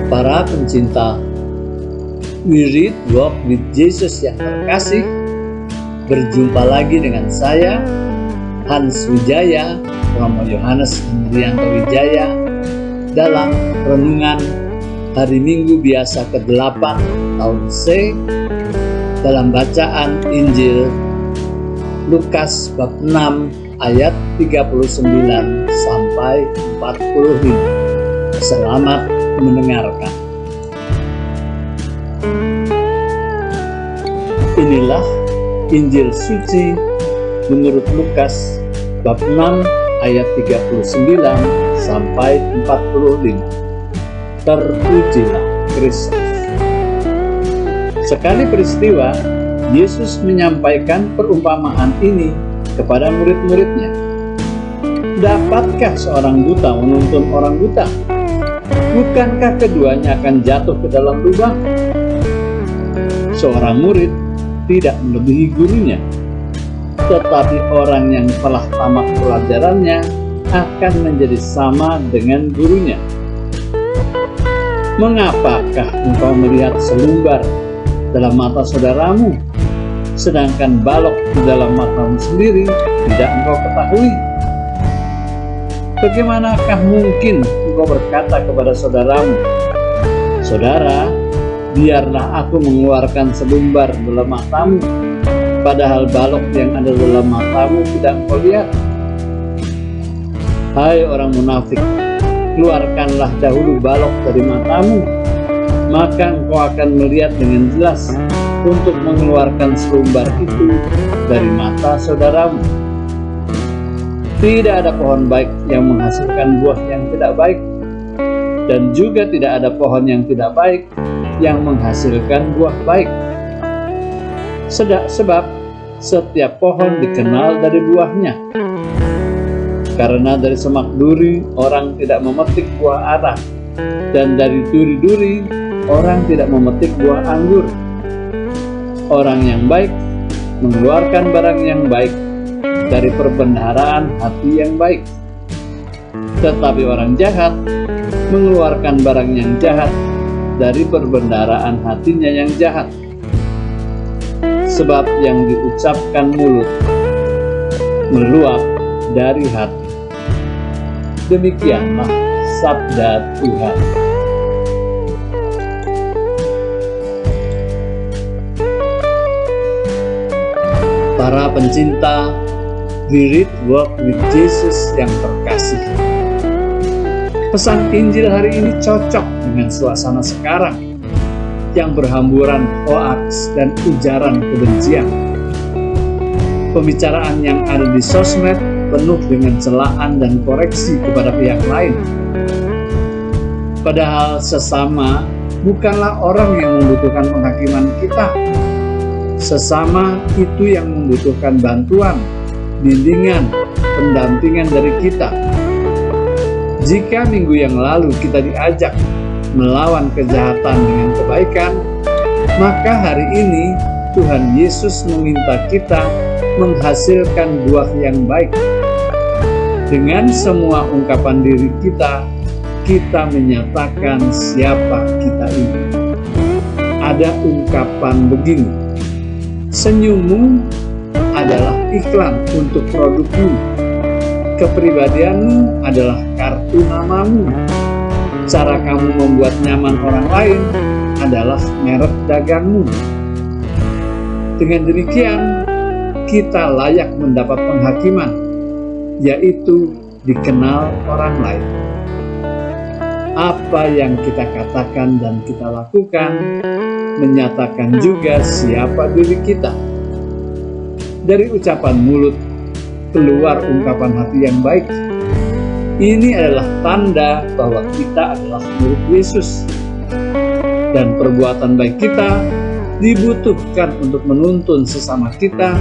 Para pencinta We Read Walk with Jesus yang terkasih, berjumpa lagi dengan saya, Hans Wijaya, Romo Yohanes Indrianto Wijaya, dalam renungan hari Minggu biasa ke-8 tahun C, dalam bacaan Injil Lukas bab 6 ayat 39 sampai 45. Selamat mendengarkan. Inilah Injil suci menurut Lukas bab 6 ayat 39 sampai 45. Terpujilah Kristus. Sekali peristiwa, Yesus menyampaikan perumpamaan ini kepada murid-muridnya. Dapatkah seorang buta menuntun orang buta? Bukankah keduanya akan jatuh ke dalam lubang? Seorang murid tidak melebihi gurunya, tetapi orang yang telah tamat pelajarannya akan menjadi sama dengan gurunya. Mengapakah engkau melihat selumbar dalam mata saudaramu, sedangkan balok di dalam matamu sendiri tidak engkau ketahui? Bagaimanakah mungkin engkau berkata kepada saudaramu, "Saudara, biarlah aku mengeluarkan selumbar dalam matamu," padahal balok yang ada dalam matamu tidak engkau lihat? Hai orang munafik, keluarkanlah dahulu balok dari matamu, maka engkau akan melihat dengan jelas untuk mengeluarkan selumbar itu dari mata saudaramu. Tidak ada pohon baik yang menghasilkan buah yang tidak baik, dan juga tidak ada pohon yang tidak baik yang menghasilkan buah baik. Sebab setiap pohon dikenal dari buahnya. Karena dari semak duri orang tidak memetik buah ara, dan dari duri-duri orang tidak memetik buah anggur. Orang yang baik mengeluarkan barang yang baik dari perbendaharaan hati yang baik, tetapi orang jahat mengeluarkan barang yang jahat dari perbendaharaan hatinya yang jahat. Sebab yang diucapkan mulut meluap dari hati. Demikianlah sabda Tuhan. Para pencinta We Read Walk with Jesus yang terkasih, pesan Injil hari ini cocok dengan suasana sekarang yang berhamburan hoaks dan ujaran kebencian. Pembicaraan yang ada di sosmed penuh dengan celaan dan koreksi kepada pihak lain. Padahal sesama bukanlah orang yang membutuhkan penghakiman kita. Sesama itu yang membutuhkan bantuan, bimbingan, pendampingan dari kita. Jika minggu yang lalu kita diajak melawan kejahatan dengan kebaikan, maka hari ini Tuhan Yesus meminta kita menghasilkan buah yang baik. Dengan semua ungkapan diri kita, kita menyatakan siapa kita ini. Ada ungkapan begini, "Senyummu adalah iklan untuk produkmu. Kepribadianmu adalah kartu namamu. Cara kamu membuat nyaman orang lain adalah merek dagangmu." Dengan demikian, kita layak mendapat penghakiman, yaitu dikenal orang lain. Apa yang kita katakan dan kita lakukan menyatakan juga siapa diri kita. Dari ucapan mulut keluar ungkapan hati yang baik. Ini adalah tanda bahwa kita adalah murid Yesus, dan perbuatan baik kita dibutuhkan untuk menuntun sesama kita,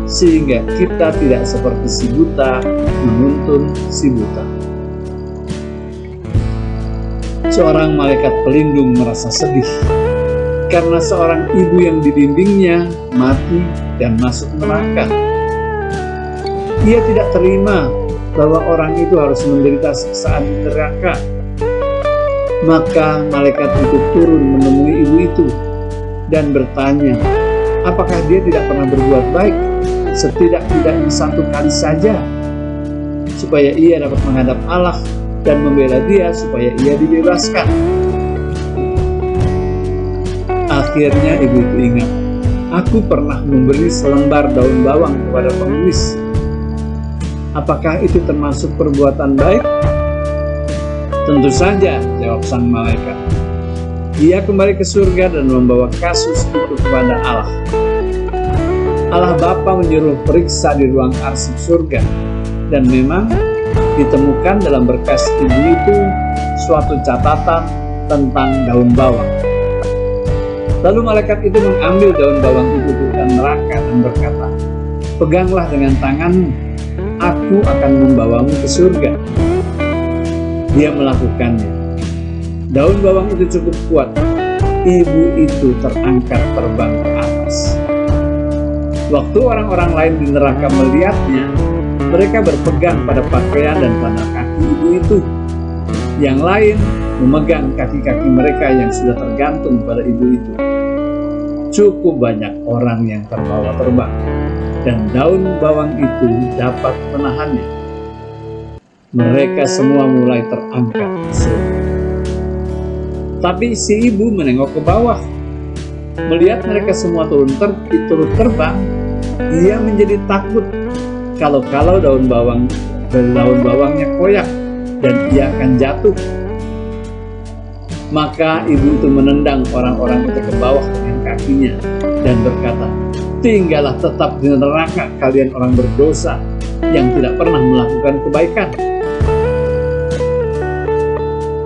sehingga kita tidak seperti si buta menuntun si buta. Seorang malaikat pelindung merasa sedih karena seorang ibu yang dibimbingnya mati dan masuk neraka. Ia tidak terima bahwa orang itu harus menderita siksaan di neraka. Maka malaikat itu turun menemui ibu itu dan bertanya, apakah dia tidak pernah berbuat baik setidak-tidaknya satu kali saja, supaya ia dapat menghadap Allah dan membela dia supaya ia dibebaskan. Akhirnya ibu itu ingat, aku pernah memberi selembar daun bawang kepada pengemis. Apakah itu termasuk perbuatan baik? Tentu saja, jawab sang malaikat. Ia kembali ke surga dan membawa kasus itu kepada Allah. Allah Bapa menyuruh periksa di ruang arsip surga, dan memang ditemukan dalam berkas ibu itu suatu catatan tentang daun bawang. Lalu malaikat itu mengambil daun bawang itu dan neraka dan berkata, peganglah dengan tanganmu, aku akan membawamu ke surga. Dia melakukannya. Daun bawang itu cukup kuat. Ibu itu terangkat terbang ke atas. Waktu orang-orang lain di neraka melihatnya, mereka berpegang pada pakaian dan pada kaki ibu itu. Yang lain memegang kaki-kaki mereka yang sudah tergantung pada ibu itu. Cukup banyak orang yang terbawa terbang, dan daun bawang itu dapat menahannya. Mereka semua mulai terangkat ke surga. Tapi si ibu menengok ke bawah. Melihat mereka semua turut terbang, ia menjadi takut kalau daun bawangnya koyak dan ia akan jatuh. Maka ibu itu menendang orang-orang itu ke bawah dengan kakinya dan berkata, tinggallah tetap di neraka kalian orang berdosa yang tidak pernah melakukan kebaikan.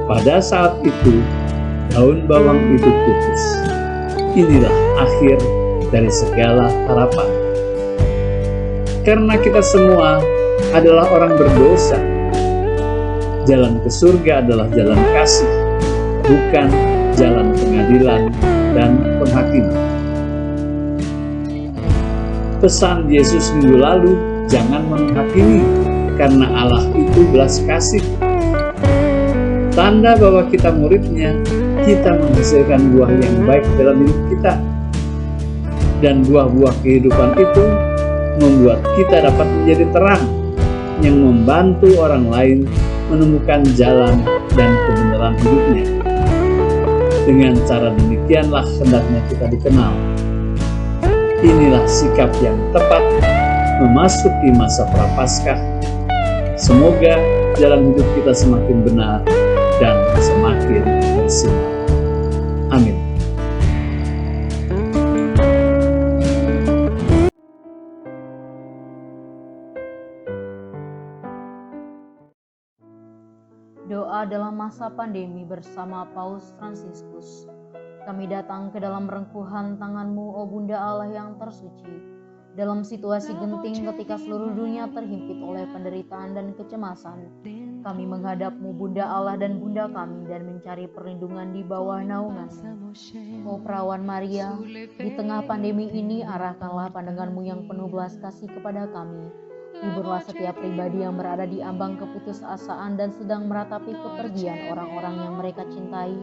Pada saat itu, daun bawang itu putus. Inilah akhir dari segala harapan. Karena kita semua adalah orang berdosa, jalan ke surga adalah jalan kasih, bukan jalan pengadilan dan penghakiman. Pesan Yesus minggu lalu, jangan menghakimi, karena Allah itu belas kasih. Tanda bahwa kita muridnya, kita menghasilkan buah yang baik dalam hidup kita. Dan buah-buah kehidupan itu membuat kita dapat menjadi terang yang membantu orang lain menemukan jalan dan kebenaran hidupnya. Dengan cara demikianlah hendaknya kita dikenal. Inilah sikap yang tepat memasuki masa prapaskah. Semoga jalan hidup kita semakin benar dan semakin bersinar. Amin. Doa dalam masa pandemi bersama Paus Fransiskus. Kami datang ke dalam rengkuhan tangan-Mu, O Bunda Allah yang tersuci. Dalam situasi genting ketika seluruh dunia terhimpit oleh penderitaan dan kecemasan, kami menghadap-Mu, Bunda Allah dan Bunda kami, dan mencari perlindungan di bawah naungan-Mu. O Perawan Maria, di tengah pandemi ini arahkanlah pandangan-Mu yang penuh belas kasih kepada kami. Hiburlah setiap pribadi yang berada di ambang keputusasaan dan sedang meratapi kepergian orang-orang yang mereka cintai,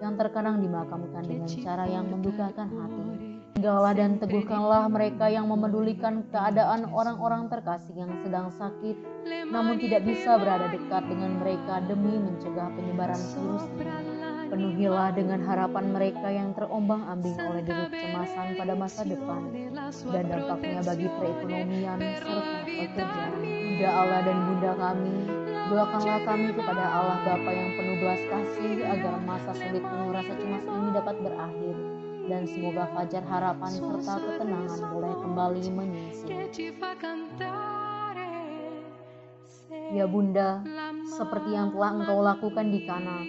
yang terkadang dimakamkan dengan cara yang membukakan hati. Tinggallah dan teguhkanlah mereka yang memedulikan keadaan orang-orang terkasih yang sedang sakit, namun tidak bisa berada dekat dengan mereka demi mencegah penyebaran virus ini. Penuhilah dengan harapan mereka yang terombang-ambing oleh deru kecemasan pada masa depan dan dampaknya bagi perekonomian serta pekerjaan. Bunda Allah dan Bunda kami, doakanlah kami kepada Allah Bapa yang penuh belas kasih agar masa sulit penuh rasa cemas ini dapat berakhir dan semoga fajar harapan serta ketenangan boleh kembali menyinsil. Ya Bunda, seperti yang telah Engkau lakukan di Kana,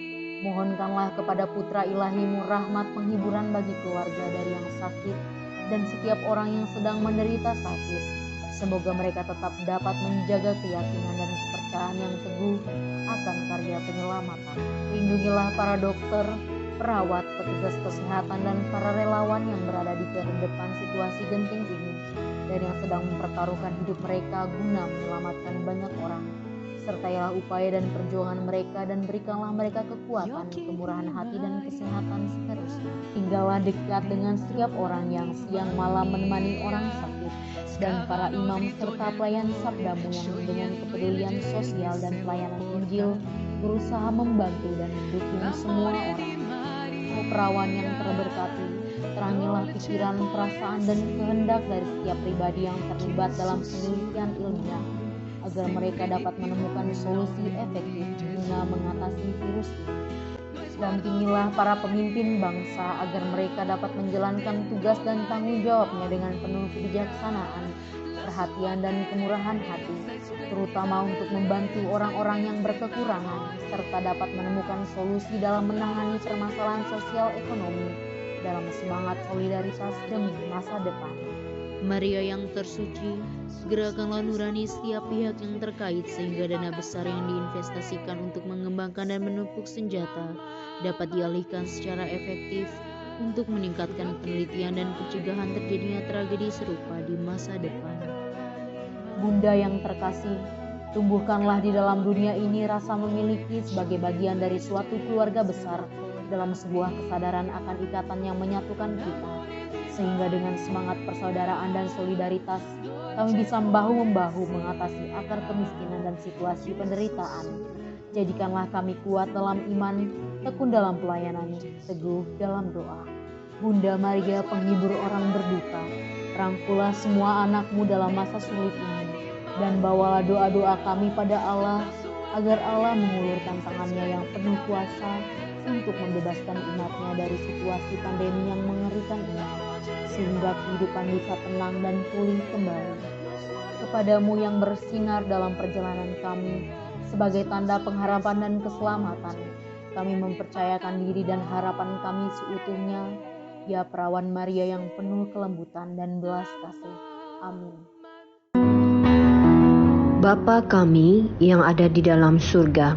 mohonkanlah kepada Putra Ilahi-Mu rahmat penghiburan bagi keluarga dari yang sakit dan setiap orang yang sedang menderita sakit. Semoga mereka tetap dapat menjaga keyakinan dan kepercayaan yang teguh akan karya penyelamatan. Lindungilah para dokter, perawat, petugas kesehatan, dan para relawan yang berada di terdepan situasi genting ini dan yang sedang mempertaruhkan hidup mereka guna menyelamatkan banyak orang. Sertailah upaya dan perjuangan mereka dan berikanlah mereka kekuatan, kemurahan hati dan kesehatan seterusnya. Tinggallah dekat dengan setiap orang yang siang malam menemani orang sakit dan para imam serta pelayan sabdamu yang dengan kepedulian sosial dan pelayanan Injil berusaha membantu dan mendukung semua orang. Oh perawan yang terberkati, terangilah pikiran, perasaan, dan kehendak dari setiap pribadi yang terlibat dalam penelitian ilmiah agar mereka dapat menemukan solusi efektif guna mengatasi virus ini. Dampingilah para pemimpin bangsa agar mereka dapat menjalankan tugas dan tanggung jawabnya dengan penuh kebijaksanaan, perhatian, dan kemurahan hati, terutama untuk membantu orang-orang yang berkekurangan, serta dapat menemukan solusi dalam menangani permasalahan sosial ekonomi dalam semangat solidaritas demi masa depan. Maria yang tersuci, gerakanlah nurani setiap pihak yang terkait sehingga dana besar yang diinvestasikan untuk mengembangkan dan menepuk senjata dapat dialihkan secara efektif untuk meningkatkan penelitian dan pencegahan terjadinya tragedi serupa di masa depan. Bunda yang terkasih, tumbuhkanlah di dalam dunia ini rasa memiliki sebagai bagian dari suatu keluarga besar dalam sebuah kesadaran akan ikatan yang menyatukan kita. Sehingga dengan semangat persaudaraan dan solidaritas, kami bisa bahu-membahu mengatasi akar kemiskinan dan situasi penderitaan. Jadikanlah kami kuat dalam iman, tekun dalam pelayanan, teguh dalam doa. Bunda Maria, penghibur orang berduka, rangkulah semua anakmu dalam masa sulit ini, dan bawalah doa-doa kami pada Allah, agar Allah mengulurkan tangannya yang penuh kuasa untuk membebaskan umatnya dari situasi pandemi yang mengerikan ini, sehingga kehidupan bisa tenang dan pulih kembali. Kepadamu yang bersinar dalam perjalanan kami, sebagai tanda pengharapan dan keselamatan, kami mempercayakan diri dan harapan kami seutuhnya, ya perawan Maria yang penuh kelembutan dan belas kasih. Amin. Bapa kami yang ada di dalam surga,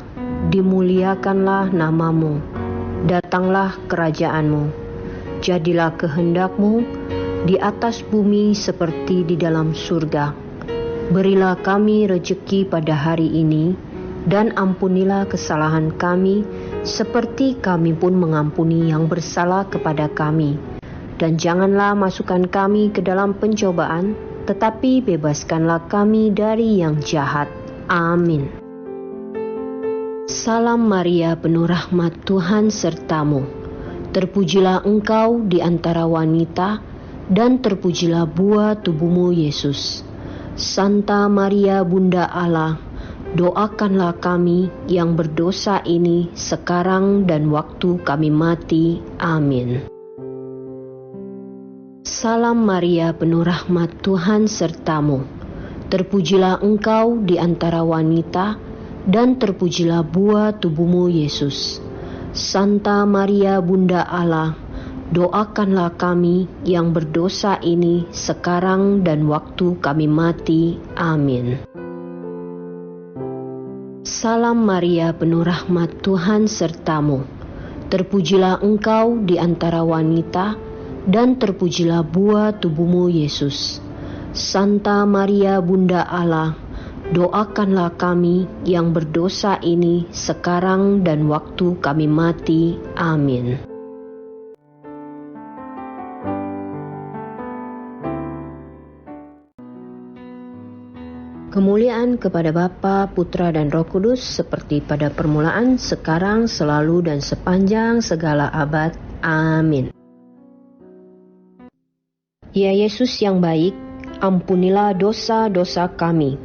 dimuliakanlah namamu, datanglah kerajaanmu, jadilah kehendakmu di atas bumi seperti di dalam surga. Berilah kami rejeki pada hari ini, dan ampunilah kesalahan kami, seperti kami pun mengampuni yang bersalah kepada kami. Dan janganlah masukkan kami ke dalam pencobaan, tetapi bebaskanlah kami dari yang jahat. Amin. Salam Maria, penuh rahmat, Tuhan sertamu. Terpujilah engkau di antara wanita, dan terpujilah buah tubuhmu Yesus. Santa Maria Bunda Allah, doakanlah kami yang berdosa ini sekarang dan waktu kami mati. Amin. Salam Maria, penuh rahmat, Tuhan sertamu. Terpujilah engkau di antara wanita, dan terpujilah buah tubuhmu Yesus. Santa Maria Bunda Allah, doakanlah kami yang berdosa ini sekarang dan waktu kami mati. Amin. Salam Maria, penuh rahmat, Tuhan sertamu. Terpujilah engkau di antara wanita, dan terpujilah buah tubuhmu Yesus. Santa Maria Bunda Allah, doakanlah kami yang berdosa ini sekarang dan waktu kami mati. Amin. Kemuliaan kepada Bapa, Putra, dan Roh Kudus, seperti pada permulaan, sekarang, selalu, dan sepanjang segala abad. Amin. Ya Yesus yang baik, ampunilah dosa-dosa kami,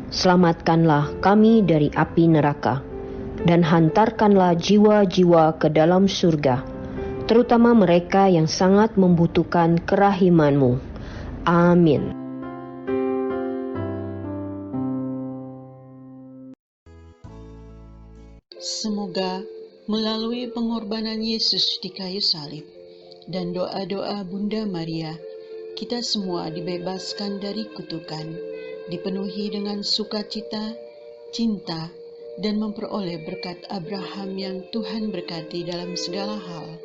selamatkanlah kami dari api neraka, dan hantarkanlah jiwa-jiwa ke dalam surga, terutama mereka yang sangat membutuhkan kerahiman-Mu. Amin. Semoga melalui pengorbanan Yesus di kayu salib dan doa-doa Bunda Maria, kita semua dibebaskan dari kutukan, dipenuhi dengan sukacita, cinta, dan memperoleh berkat Abraham yang Tuhan berkati dalam segala hal,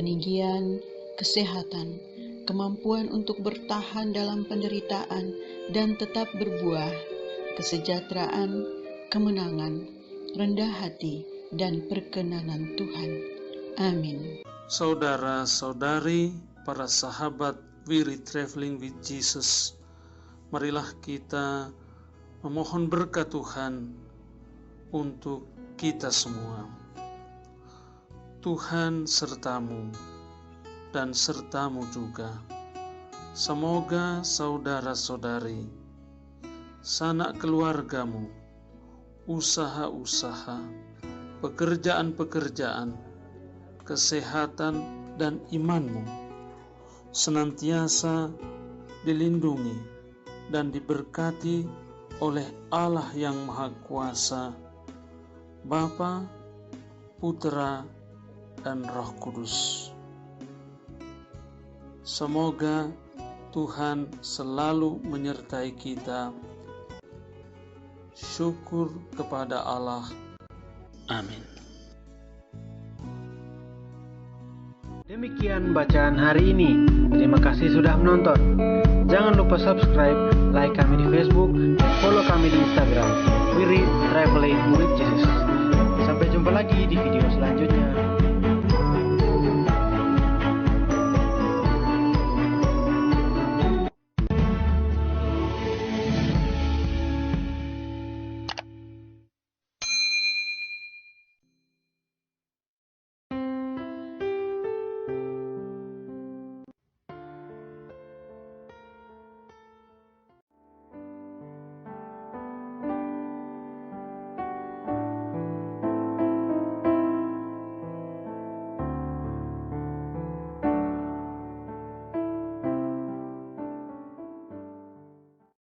peninggian, kesehatan, kemampuan untuk bertahan dalam penderitaan dan tetap berbuah, kesejahteraan, kemenangan, rendah hati, dan perkenanan Tuhan. Amin. Saudara-saudari, para sahabat Weary Traveling with Jesus, marilah kita memohon berkat Tuhan untuk kita semua. Tuhan sertamu dan sertamu juga. Semoga saudara-saudari, sanak keluargamu, usaha-usaha, pekerjaan-pekerjaan, kesehatan dan imanmu senantiasa dilindungi dan diberkati oleh Allah yang Maha Kuasa, Bapa, Putra, dan Roh Kudus. Semoga Tuhan selalu menyertai kita. Syukur kepada Allah. Amin. Demikian bacaan hari ini. Terima kasih sudah menonton. Jangan lupa subscribe, like kami di Facebook, dan follow kami di Instagram, Weary Traveling with Jesus. Sampai jumpa lagi di video selanjutnya.